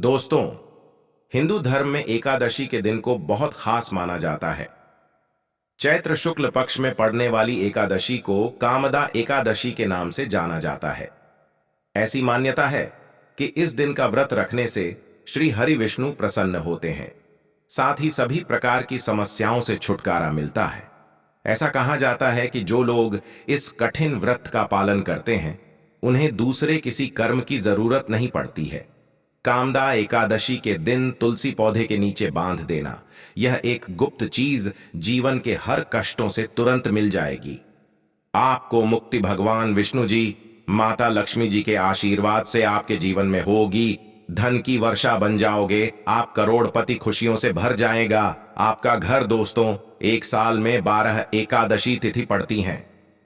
दोस्तों, हिंदू धर्म में एकादशी के दिन को बहुत खास माना जाता है। चैत्र शुक्ल पक्ष में पड़ने वाली एकादशी को कामदा एकादशी के नाम से जाना जाता है। ऐसी मान्यता है कि इस दिन का व्रत रखने से श्री हरि विष्णु प्रसन्न होते हैं, साथ ही सभी प्रकार की समस्याओं से छुटकारा मिलता है। ऐसा कहा जाता है कि जो लोग इस कठिन व्रत का पालन करते हैं, उन्हें दूसरे किसी कर्म की जरूरत नहीं पड़ती है। कामदा एकादशी के दिन तुलसी पौधे के नीचे बांध देना, यह एक गुप्त चीज जीवन के हर कष्टों से तुरंत मिल जाएगी। आपको मुक्ति भगवान विष्णु जी, माता लक्ष्मी जी के आशीर्वाद से आपके जीवन में होगी। धन की वर्षा बन जाओगे, आप करोड़पति खुशियों से भर जाएगा आपका घर। दोस्तों, एक साल में 12 एकादशी तिथि पड़ती हैं,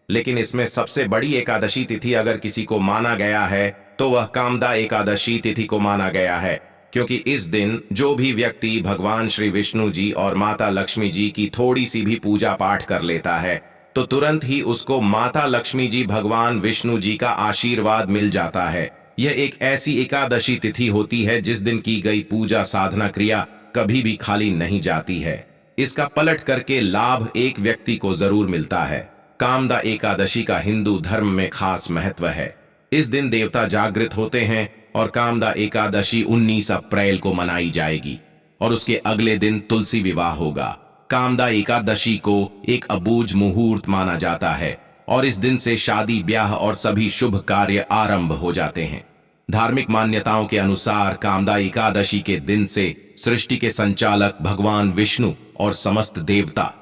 लेकिन इसमें सबसे बड़ी एकादशी तिथि अगर किसी को माना गया है तो वह कामदा एकादशी तिथि को माना गया है, क्योंकि इस दिन जो भी व्यक्ति भगवान श्री विष्णु जी और माता लक्ष्मी जी की थोड़ी सी भी पूजा पाठ कर लेता है तो तुरंत ही उसको माता लक्ष्मी जी भगवान विष्णु जी का आशीर्वाद मिल जाता है। यह एक ऐसी एकादशी तिथि होती है जिस दिन की गई पूजा साधना क्रिया कभी भी खाली नहीं जाती है। इसका पलट करके लाभ एक व्यक्ति को जरूर मिलता है। कामदा एकादशी का हिंदू धर्म में खास महत्व है। इस दिन देवता जागृत होते हैं और कामदा एकादशी 19 अप्रैल को मनाई जाएगी और उसके अगले दिन तुलसी विवाह होगा। कामदा एकादशी को एक अबूझ मुहूर्त माना जाता है और इस दिन से शादी ब्याह और सभी शुभ कार्य आरंभ हो जाते हैं। धार्मिक मान्यताओं के अनुसार कामदा एकादशी के दिन से सृष्टि के संचालक भगवान विष्णु और समस्त देवता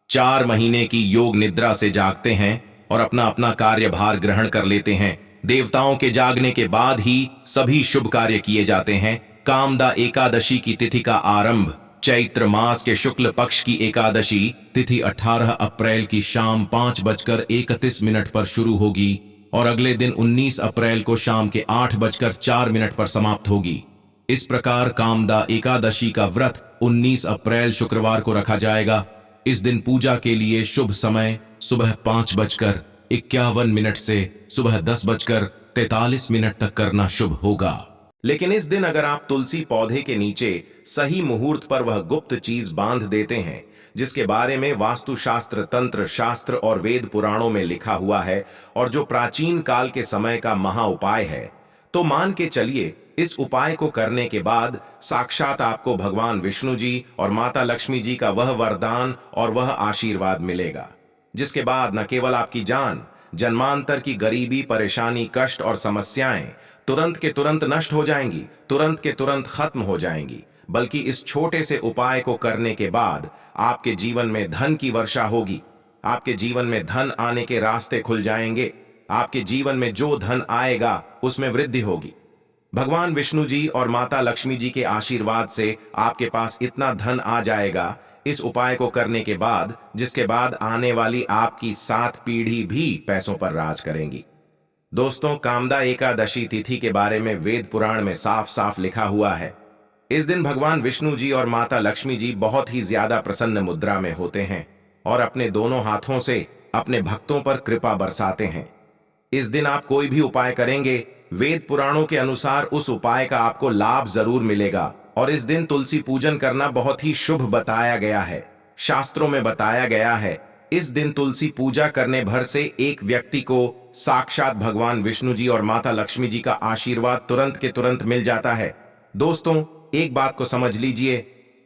4 महीने की योग निद्रा से जागते हैं और अपना अपना कार्यभार ग्रहण कर लेते हैं। देवताओं के जागने के बाद ही सभी शुभ कार्य किए जाते हैं। कामदा एकादशी की तिथि का आरंभ चैत्र मास के शुक्ल पक्ष की एकादशी तिथि 18 अप्रैल की शाम 5:31 पर शुरू होगी और अगले दिन 19 अप्रैल को शाम के 8:04 पर समाप्त होगी। इस प्रकार कामदा एकादशी का व्रत 19 अप्रैल शुक्रवार को रखा जाएगा। इस दिन पूजा के लिए शुभ समय सुबह 5:51 से सुबह 10:43 तक करना शुभ होगा। लेकिन इस दिन अगर आप तुलसी पौधे के नीचे सही मुहूर्त पर वह गुप्त चीज बांध देते हैं जिसके बारे में वास्तुशास्त्र, तंत्र शास्त्र और वेद पुराणों में लिखा हुआ है और जो प्राचीन काल के समय का महा उपाय है, तो मान के चलिए इस उपाय को करने के बाद साक्षात आपको भगवान विष्णु जी और माता लक्ष्मी जी का वह वरदान और वह आशीर्वाद मिलेगा, जिसके बाद न केवल आपकी जान, जन्मांतर की गरीबी, परेशानी, कष्ट और समस्याएं तुरंत के तुरंत नष्ट हो जाएंगी, तुरंत के तुरंत खत्म हो जाएंगी, बल्कि इस छोटे से उपाय को करने के बाद आपके जीवन में धन की वर्षा होगी। आपके जीवन में धन आने के रास्ते खुल जाएंगे। आपके जीवन में जो धन आएगा उसमें वृद्धि होगी। भगवान विष्णु जी और माता लक्ष्मी जी के आशीर्वाद से आपके पास इतना धन आ जाएगा इस उपाय को करने के बाद, जिसके बाद आने वाली आपकी 7 पीढ़ी भी पैसों पर राज करेंगी। दोस्तों, कामदा एकादशी तिथि के बारे में वेद पुराण में साफ साफ लिखा हुआ है। इस दिन भगवान विष्णु जी और माता लक्ष्मी जी बहुत ही ज्यादा प्रसन्न मुद्रा में होते हैं और अपने दोनों हाथों से अपने भक्तों पर कृपा बरसाते हैं। इस दिन आप कोई भी उपाय करेंगे, वेद पुराणों के अनुसार उस उपाय का आपको लाभ जरूर मिलेगा और इस दिन तुलसी पूजन करना बहुत ही शुभ बताया गया है। शास्त्रों में बताया गया है इस दिन तुलसी पूजा करने भर से एक व्यक्ति को साक्षात भगवान विष्णु जी और माता लक्ष्मी जी का आशीर्वाद तुरंत के तुरंत मिल जाता है। दोस्तों, एक बात को समझ लीजिए,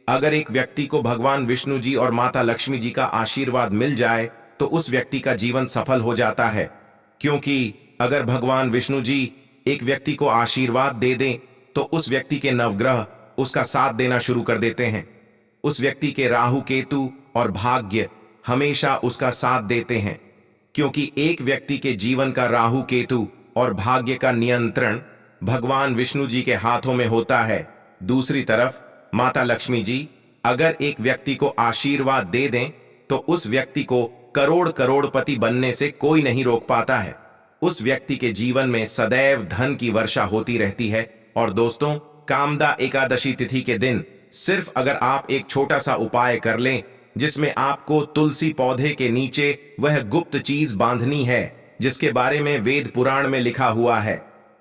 अगर एक व्यक्ति को भगवान विष्णु जी और माता लक्ष्मी जी का आशीर्वाद मिल जाए तो उस व्यक्ति का जीवन सफल हो जाता है, क्योंकि अगर भगवान विष्णु जी एक व्यक्ति को आशीर्वाद दे दें तो उस व्यक्ति के नवग्रह उसका साथ देना शुरू कर देते हैं। उस व्यक्ति के राहु, केतु और भाग्य हमेशा उसका साथ देते हैं, क्योंकि एक व्यक्ति के जीवन का राहु, केतु और भाग्य का नियंत्रण भगवान विष्णु जी के हाथों में होता है। दूसरी तरफ माता लक्ष्मी जी अगर एक व्यक्ति को आशीर्वाद दे दें तो उस व्यक्ति को करोड़पति बनने से कोई नहीं रोक पाता है। उस व्यक्ति के जीवन में सदैव धन की वर्षा होती रहती है। और दोस्तों, कामदा एकादशी तिथि के दिन सिर्फ अगर आप एक छोटा सा उपाय कर लें जिसमें आपको तुलसी पौधे के नीचे वह गुप्त चीज बांधनी है जिसके बारे में वेद पुराण में लिखा हुआ है,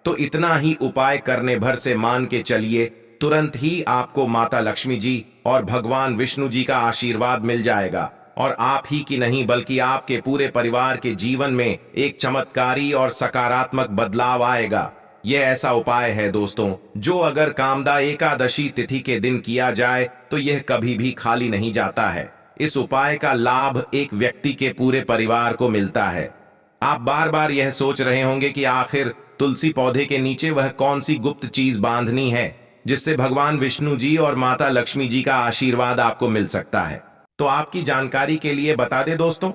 तो इतना ही उपाय करने भर से मान के चलिए, तुरंत ही आपको माता लक्ष्मी जी और भगवान विष्णु जी का आशीर्वाद मिल जाएगा और आप ही की नहीं बल्कि आपके पूरे परिवार के जीवन में एक चमत्कारी और सकारात्मक बदलाव आएगा। यह ऐसा उपाय है दोस्तों, जो अगर कामदा एकादशी तिथि के दिन किया जाए तो यह कभी भी खाली नहीं जाता है। इस उपाय का लाभ एक व्यक्ति के पूरे परिवार को मिलता है। आप बार बार यह सोच रहे होंगे कि आखिर तुलसी पौधे के नीचे वह कौन सी गुप्त चीज बांधनी है जिससे भगवान विष्णु जी और माता लक्ष्मी जी का आशीर्वाद आपको मिल सकता है। तो आपकी जानकारी के लिए बता दें दोस्तों,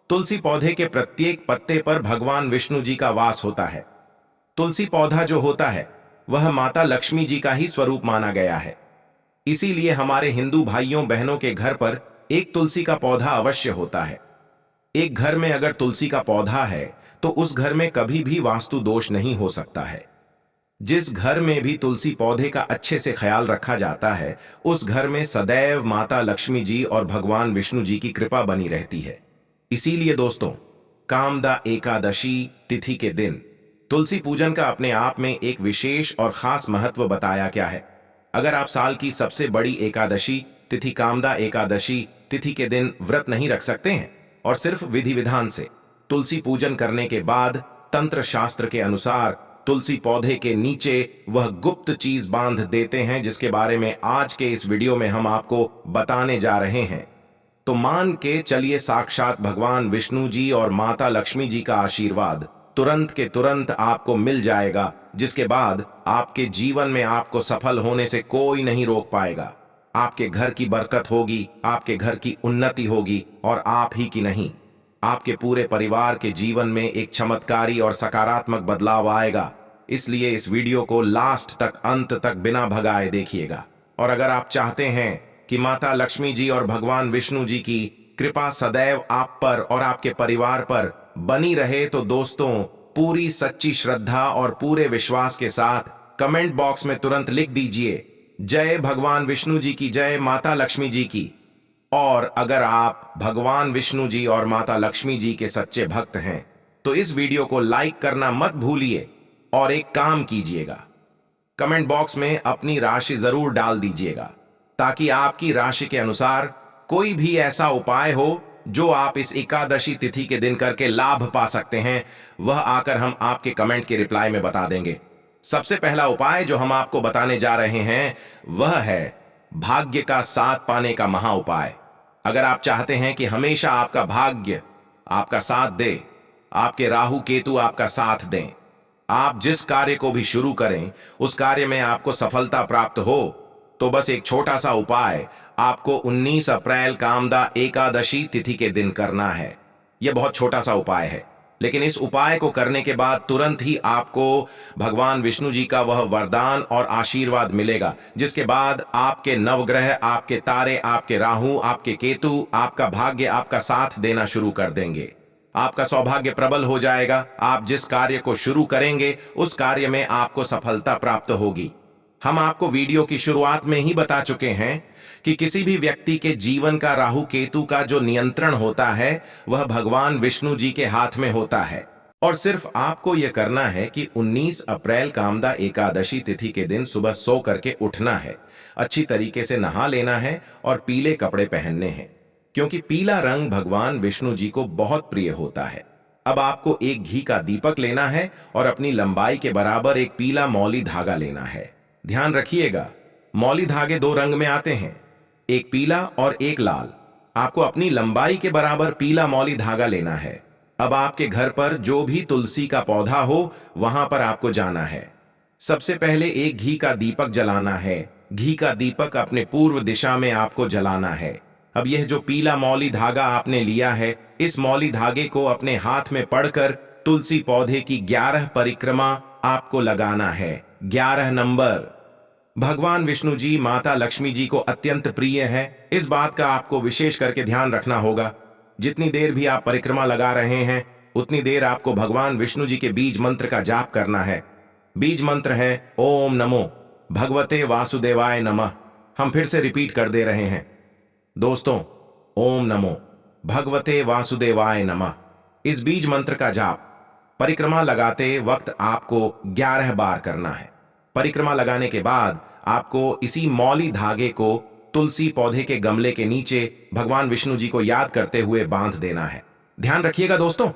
तुलसी पौधे के प्रत्येक पत्ते पर भगवान विष्णु जी का वास होता है। तुलसी पौधा जो होता है वह माता लक्ष्मी जी का ही स्वरूप माना गया है। इसीलिए हमारे हिंदू भाइयों बहनों के घर पर एक तुलसी का पौधा अवश्य होता है। एक घर में अगर तुलसी का पौधा है तो उस घर में कभी भी वास्तु दोष नहीं हो सकता है। जिस घर में भी तुलसी पौधे का अच्छे से ख्याल रखा जाता है उस घर में सदैव माता लक्ष्मी जी और भगवान विष्णु जी की कृपा बनी रहती है। इसीलिए दोस्तों, कामदा एकादशी तिथि के दिन तुलसी पूजन का अपने आप में एक विशेष और खास महत्व बताया गया है। अगर आप साल की सबसे बड़ी एकादशी तिथि कामदा एकादशी तिथि के दिन व्रत नहीं रख सकते हैं और सिर्फ विधि विधान से तुलसी पूजन करने के बाद तंत्र शास्त्र के अनुसार तुलसी पौधे के नीचे वह गुप्त चीज बांध देते हैं जिसके बारे में आज के इस वीडियो में हम आपको बताने जा रहे हैं, तो मान के चलिए साक्षात भगवान विष्णु जी और माता लक्ष्मी जी का आशीर्वाद तुरंत के तुरंत आपको मिल जाएगा, जिसके बाद आपके जीवन में आपको सफल होने से कोई नहीं रोक पाएगा। आपके घर की बरकत होगी, आपके घर की उन्नति होगी और आप ही की नहीं, आपके पूरे परिवार के जीवन में एक चमत्कारी और सकारात्मक बदलाव आएगा। इसलिए इस वीडियो को लास्ट तक, अंत तक बिना भगाए देखिएगा। और अगर आप चाहते हैं कि माता लक्ष्मी जी और भगवान विष्णु जी की कृपा सदैव आप पर और आपके परिवार पर बनी रहे तो दोस्तों, पूरी सच्ची श्रद्धा और पूरे विश्वास के साथ कमेंट बॉक्स में तुरंत लिख दीजिए, जय भगवान विष्णु जी की, जय माता लक्ष्मी जी की। और अगर आप भगवान विष्णु जी और माता लक्ष्मी जी के सच्चे भक्त हैं तो इस वीडियो को लाइक करना मत भूलिए और एक काम कीजिएगा, कमेंट बॉक्स में अपनी राशि जरूर डाल दीजिएगा ताकि आपकी राशि के अनुसार कोई भी ऐसा उपाय हो जो आप इस एकादशी तिथि के दिन करके लाभ पा सकते हैं, वह आकर हम आपके कमेंट के रिप्लाई में बता देंगे। सबसे पहला उपाय जो हम आपको बताने जा रहे हैं वह है भाग्य का साथ पाने का महा उपाय। अगर आप चाहते हैं कि हमेशा आपका भाग्य आपका साथ दे, आपके राहु केतु आपका साथ दें, आप जिस कार्य को भी शुरू करें उस कार्य में आपको सफलता प्राप्त हो, तो बस एक छोटा सा उपाय आपको 19 अप्रैल कामदा एकादशी तिथि के दिन करना है। यह बहुत छोटा सा उपाय है, लेकिन इस उपाय को करने के बाद तुरंत ही आपको भगवान विष्णु जी का वह वरदान और आशीर्वाद मिलेगा, जिसके बाद आपके नवग्रह, आपके तारे, आपके राहु, आपके केतु, आपका भाग्य आपका साथ देना शुरू कर देंगे। आपका सौभाग्य प्रबल हो जाएगा। आप जिस कार्य को शुरू करेंगे उस कार्य में आपको सफलता प्राप्त होगी। हम आपको वीडियो की शुरुआत में ही बता चुके हैं कि किसी भी व्यक्ति के जीवन का राहु केतु का जो नियंत्रण होता है वह भगवान विष्णु जी के हाथ में होता है। और सिर्फ आपको यह करना है कि 19 अप्रैल कामदा एकादशी तिथि के दिन सुबह सो करके उठना है, अच्छी तरीके से नहा लेना है और पीले कपड़े पहनने हैं, क्योंकि पीला रंग भगवान विष्णु जी को बहुत प्रिय होता है। अब आपको एक घी का दीपक लेना है और अपनी लंबाई के बराबर एक पीला मौली धागा लेना है। ध्यान रखिएगा, मौली धागे 2 रंग में आते हैं, एक पीला और एक लाल। आपको अपनी लंबाई के बराबर पीला मौली धागा लेना है। अब आपके घर पर जो भी तुलसी का पौधा हो वहां पर आपको जाना है। सबसे पहले एक घी का दीपक जलाना है। घी का दीपक अपने पूर्व दिशा में आपको जलाना है। अब यह जो पीला मौली धागा आपने लिया है, इस मौली धागे को अपने हाथ में पड़कर तुलसी पौधे की 11 परिक्रमा आपको लगाना है। 11 नंबर भगवान विष्णु जी, माता लक्ष्मी जी को अत्यंत प्रिय है। इस बात का आपको विशेष करके ध्यान रखना होगा। जितनी देर भी आप परिक्रमा लगा रहे हैं उतनी देर आपको भगवान विष्णु जी के बीज मंत्र का जाप करना है। बीज मंत्र है ओम नमो भगवते वासुदेवाय नमः। हम फिर से रिपीट कर दे रहे हैं दोस्तों, ओम नमो भगवते वासुदेवाय नमः। इस बीज मंत्र का जाप परिक्रमा लगाते वक्त आपको 11 बार करना है। परिक्रमा लगाने के बाद आपको इसी मौली धागे को तुलसी पौधे के गमले के नीचे भगवान विष्णु जी को याद करते हुए बांध देना है। ध्यान रखिएगा दोस्तों,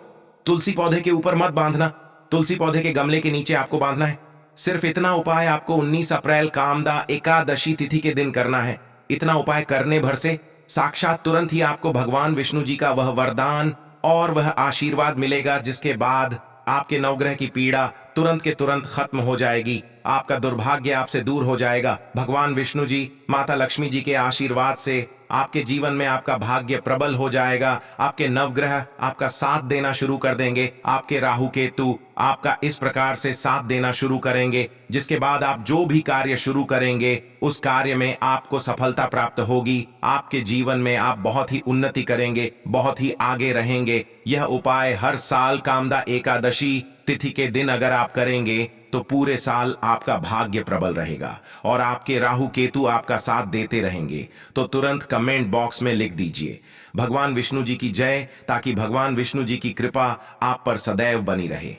तुलसी पौधे के ऊपर मत बांधना, तुलसी पौधे के गमले के नीचे आपको बांधना है। सिर्फ इतना उपाय आपको 19 अप्रैल कामदा एकादशी तिथि के दिन करना है। इतना उपाय करने भर से साक्षात तुरंत ही आपको भगवान विष्णु जी का वह वरदान और वह आशीर्वाद मिलेगा, जिसके बाद आपके नवग्रह की पीड़ा तुरंत के तुरंत खत्म हो जाएगी, आपका दुर्भाग्य आपसे दूर हो जाएगा। भगवान विष्णु जी, माता लक्ष्मी जी के आशीर्वाद से आपके जीवन में आपका भाग्य प्रबल हो जाएगा। आपके नवग्रह आपका साथ देना शुरू कर देंगे, आपके राहु केतु आपका इस प्रकार से साथ देना शुरू करेंगे, जिसके बाद आप जो भी कार्य शुरू करेंगे उस कार्य में आपको सफलता प्राप्त होगी। आपके जीवन में आप बहुत ही उन्नति करेंगे, बहुत ही आगे रहेंगे। यह उपाय हर साल कामदा एकादशी तिथि के दिन अगर आप करेंगे तो पूरे साल आपका भाग्य प्रबल रहेगा और आपके राहु केतु आपका साथ देते रहेंगे। तो तुरंत कमेंट बॉक्स में लिख दीजिए भगवान विष्णु जी की जय, ताकि भगवान विष्णु जी की कृपा आप पर सदैव बनी रहे।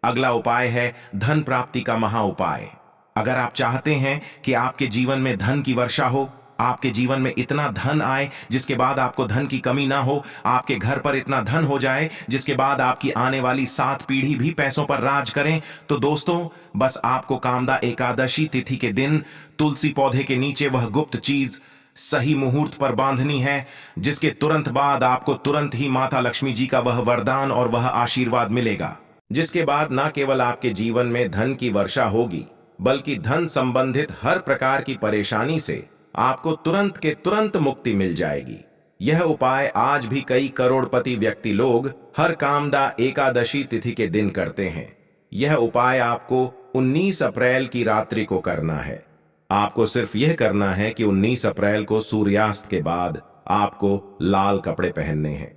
अगला उपाय है धन प्राप्ति का महा उपाय। अगर आप चाहते हैं कि आपके जीवन में धन की वर्षा हो, आपके जीवन में इतना धन आए जिसके बाद आपको धन की कमी ना हो, आपके घर पर इतना धन हो जाए जिसके बाद आपकी आने वाली 7 पीढ़ी भी पैसों पर राज करें, तो दोस्तों बस आपको कामदा एकादशी तिथि के दिन तुलसी पौधे के नीचे वह गुप्त चीज सही मुहूर्त पर बांधनी है, जिसके तुरंत बाद आपको तुरंत ही माता लक्ष्मी जी का वह वरदान और वह आशीर्वाद मिलेगा, जिसके बाद न केवल आपके जीवन में धन की वर्षा होगी, बल्कि धन संबंधित हर प्रकार की परेशानी से आपको तुरंत के तुरंत मुक्ति मिल जाएगी। यह उपाय आज भी कई करोड़पति व्यक्ति लोग हर कामदा एकादशी तिथि के दिन करते हैं। यह उपाय आपको 19 अप्रैल की रात्रि को करना है। आपको सिर्फ यह करना है कि 19 अप्रैल को सूर्यास्त के बाद आपको लाल कपड़े पहनने हैं।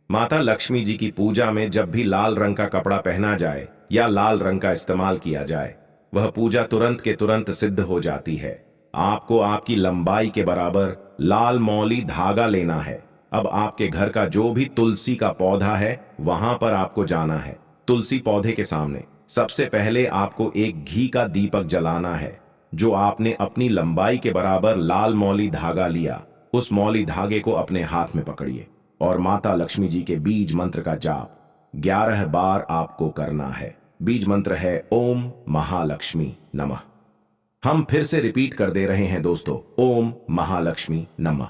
माता लक्ष्मी जी की पूजा में जब भी लाल रंग का कपड़ा पहना जाए या लाल रंग का इस्तेमाल किया जाए, वह पूजा तुरंत के तुरंत सिद्ध हो जाती है। आपको आपकी लंबाई के बराबर लाल मौली धागा लेना है। अब आपके घर का जो भी तुलसी का पौधा है वहां पर आपको जाना है। तुलसी पौधे के सामने सबसे पहले आपको एक घी का दीपक जलाना है। जो आपने अपनी लंबाई के बराबर लाल मौली धागा लिया, उस मौली धागे को अपने हाथ में पकड़िए और माता लक्ष्मी जी के बीज मंत्र का जाप 11 बार आपको करना है। बीज मंत्र है ओम महालक्ष्मी नमः। हम फिर से रिपीट कर दे रहे हैं दोस्तों, ओम महालक्ष्मी नमः।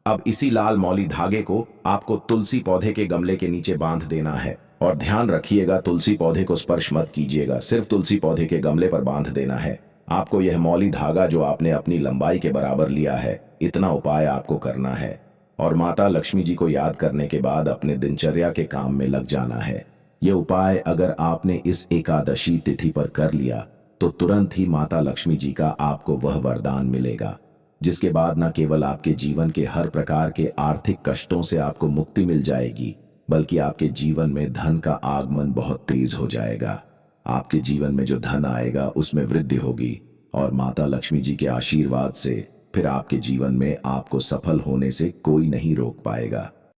अब इसी लाल मौली धागे को आपको तुलसी पौधे के गमले के नीचे बांध देना है और ध्यान रखिएगा तुलसी पौधे को स्पर्श मत कीजिएगा, सिर्फ तुलसी पौधे के गमले पर बांध देना है। आपको यह मौली धागा जो आपने अपनी लंबाई के बराबर लिया है, इतना उपाय आपको करना है और माता लक्ष्मी जी को याद करने के बाद अपने दिनचर्या के काम में लग जाना है। यह उपाय अगर आपने इस एकादशी तिथि पर कर लिया तो तुरंत ही माता लक्ष्मी जी का आपको वह वरदान मिलेगा, जिसके बाद न केवल आपके जीवन के हर प्रकार के आर्थिक कष्टों से आपको मुक्ति मिल जाएगी, बल्कि आपके जीवन में धन का आगमन बहुत तेज हो जाएगा। आपके जीवन में जो धन आएगा उसमें वृद्धि होगी और माता लक्ष्मी जी के आशीर्वाद से फिर आपके जीवन में आपको सफल होने से कोई नहीं रोक पाएगा।